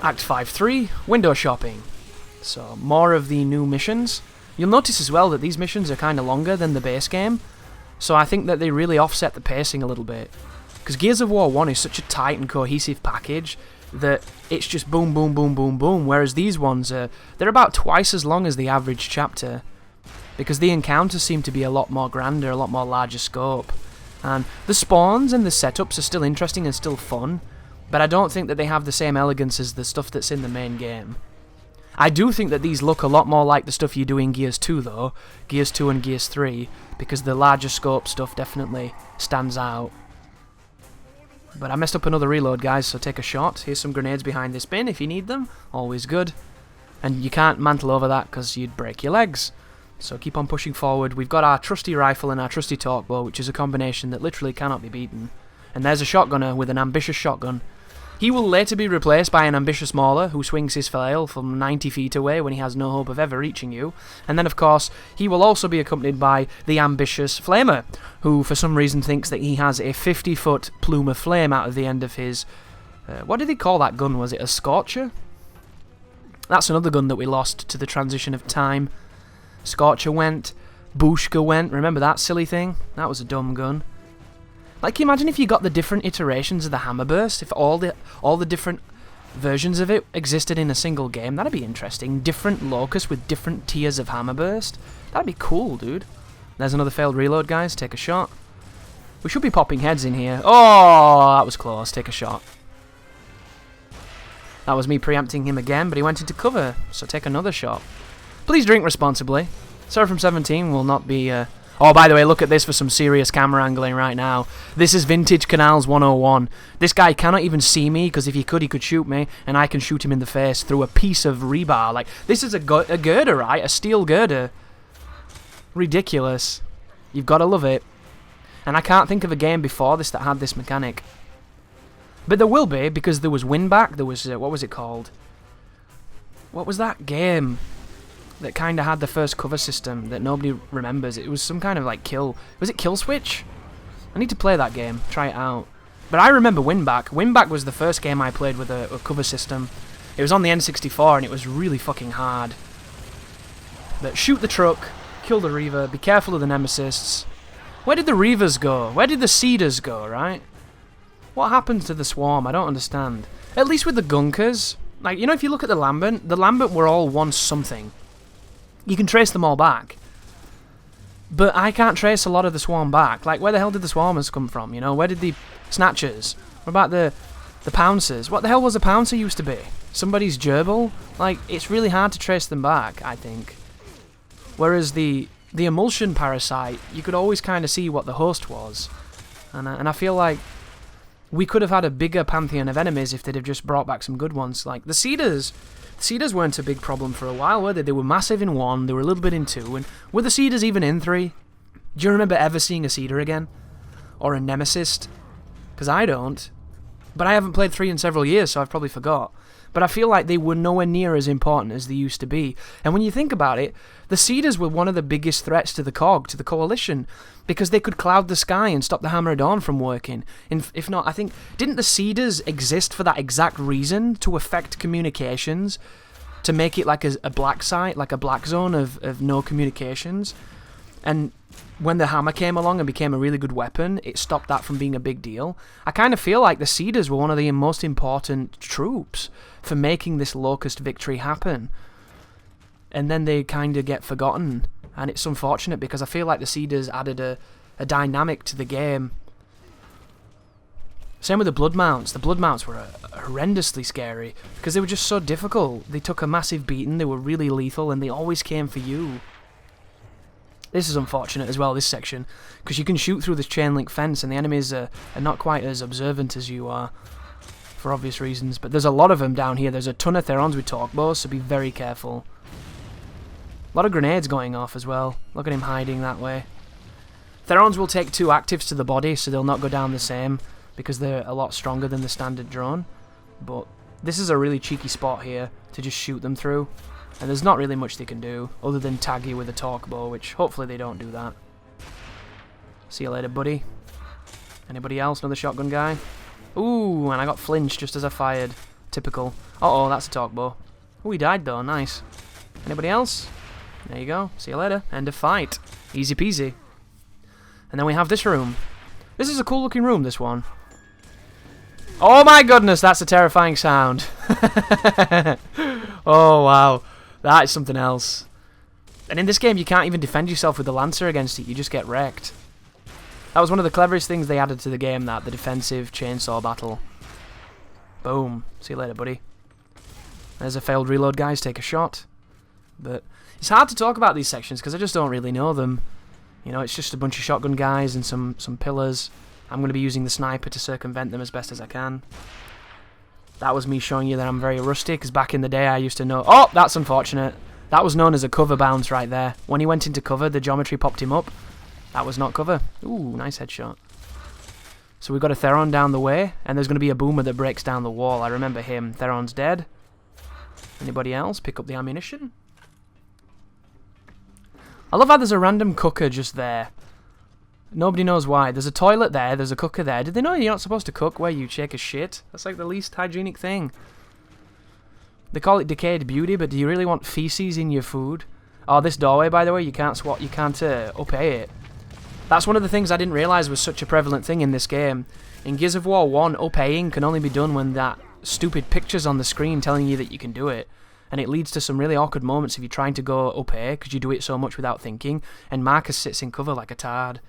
Act 5-3, window shopping. So, more of the new missions. You'll notice as well that these missions are kind of longer than the base game, so I think that they really offset the pacing a little bit. Because Gears of War 1 is such a tight and cohesive package that it's just boom, boom, boom, boom, boom, whereas these ones, they're about twice as long as the average chapter. Because the encounters seem to be a lot more grander, a lot more larger scope. And the spawns and the setups are still interesting and still fun, but I don't think that they have the same elegance as the stuff that's in the main game. I do think that these look a lot more like the stuff you do in Gears 2 though, Gears 2 and Gears 3, because the larger scope stuff definitely stands out. But I messed up another reload, guys, so take a shot. Here's some grenades behind this bin if you need them, always good. And you can't mantle over that because you'd break your legs. So keep on pushing forward. We've got our trusty rifle and our trusty torque bow, which is a combination that literally cannot be beaten. And there's a shotgunner with an ambitious shotgun. He will later be replaced by an ambitious mauler who swings his flail from 90 feet away when he has no hope of ever reaching you. And then, of course, he will also be accompanied by the ambitious flamer, who for some reason thinks that he has a 50-foot plume of flame out of the end of his... what did he call that gun? Was it a Scorcher? That's another gun that we lost to the transition of time. Scorcher went, Bushka went, remember that silly thing? That was a dumb gun. Like, imagine if you got the different iterations of the Hammerburst, if all the different versions of it existed in a single game, that'd be interesting. Different Locust with different tiers of Hammerburst. That'd be cool, dude. There's another failed reload, guys, take a shot. We should be popping heads in here. Oh, that was close, take a shot. That was me preempting him again, but he went into cover, so take another shot. Please drink responsibly. Sarah from 17 will not be... Oh, by the way, look at this for some serious camera angling right now. This is Vintage Canals 101. This guy cannot even see me, because if he could shoot me, and I can shoot him in the face through a piece of rebar. Like, this is a girder, right? A steel girder. Ridiculous. You've got to love it. And I can't think of a game before this that had this mechanic. But there will be, because there was Winback, there was... what was it called? What was that game that kind of had the first cover system that nobody remembers? It was some kind of like was it Kill Switch? I need to play that game, try it out. But I remember Winback. Winback was the first game I played with a cover system. It was on the N64 and it was really fucking hard. But shoot the truck, kill the Reaver, be careful of the Nemesis. Where did the Reavers go? Where did the Cedars go, right? What happened to the Swarm? I don't understand. At least with the Gunkers, like, you know, if you look at the Lambent were all once something. You can trace them all back. But I can't trace a lot of the Swarm back. Like, where the hell did the Swarmers come from, you know? Where did the Snatchers? What about the Pouncers? What the hell was a Pouncer used to be? Somebody's gerbil? Like, it's really hard to trace them back, I think. Whereas the Emulsion Parasite, you could always kind of see what the host was. And I feel like we could have had a bigger pantheon of enemies if they'd have just brought back some good ones. Like, the Cedars... Cedars weren't a big problem for a while, were they? They were massive in 1, they were a little bit in 2, and were the Cedars even in 3? Do you remember ever seeing a Cedar again? Or a Nemesis? Because I don't. But I haven't played 3 in several years, so I've probably forgot. But I feel like they were nowhere near as important as they used to be. And when you think about it, the Cedars were one of the biggest threats to the COG, to the Coalition, because they could cloud the sky and stop the Hammer of Dawn from working. If not, I think, didn't the Cedars exist for that exact reason, to affect communications, to make it like a black site, like a black zone of no communications? And when the hammer came along and became a really good weapon, it stopped that from being a big deal. I kind of feel like the Cedars were one of the most important troops for making this Locust victory happen. And then they kind of get forgotten. And it's unfortunate because I feel like the Cedars added a dynamic to the game. Same with the Blood Mounts. The Blood Mounts were horrendously scary because they were just so difficult. They took a massive beating, they were really lethal, and they always came for you. This is unfortunate as well, this section, because you can shoot through this chain link fence and the enemies are not quite as observant as you are, for obvious reasons. But there's a lot of them down here. There's a ton of Therons with torque bows, so be very careful. A lot of grenades going off as well. Look at him hiding that way. Therons will take 2 actives to the body, so they'll not go down the same, because they're a lot stronger than the standard drone. But this is a really cheeky spot here to just shoot them through. And there's not really much they can do, other than tag you with a torque bow, which hopefully they don't do that. See you later, buddy. Anybody else? Another shotgun guy? Ooh, and I got flinched just as I fired. Typical. Uh-oh, that's a talk bow. Oh, he died though, nice. Anybody else? There you go. See you later. End of fight. Easy peasy. And then we have this room. This is a cool looking room, this one. Oh my goodness, that's a terrifying sound. Oh wow. That is something else. And in this game, you can't even defend yourself with the Lancer against it. You just get wrecked. That was one of the cleverest things they added to the game, that, the defensive chainsaw battle. Boom. See you later, buddy. There's a failed reload, guys. Take a shot. But it's hard to talk about these sections because I just don't really know them. You know, it's just a bunch of shotgun guys and some pillars. I'm going to be using the sniper to circumvent them as best as I can. That was me showing you that I'm very rusty, because back in the day I used to know... Oh, that's unfortunate. That was known as a cover bounce right there. When he went into cover, the geometry popped him up. That was not cover. Ooh, nice headshot. So we've got a Theron down the way, and there's going to be a boomer that breaks down the wall. I remember him. Theron's dead. Anybody else? Pick up the ammunition. I love how there's a random cooker just there. Nobody knows why. There's a toilet there, there's a cooker there. Did they know you're not supposed to cook where you shake a shit? That's like the least hygienic thing. They call it decayed beauty, but do you really want feces in your food? Oh, this doorway, by the way, you can't up-A it. That's one of the things I didn't realise was such a prevalent thing in this game. In Gears of War 1, up-Aing can only be done when that stupid picture's on the screen telling you that you can do it. And it leads to some really awkward moments if you're trying to go up A, because you do it so much without thinking, and Marcus sits in cover like a tard.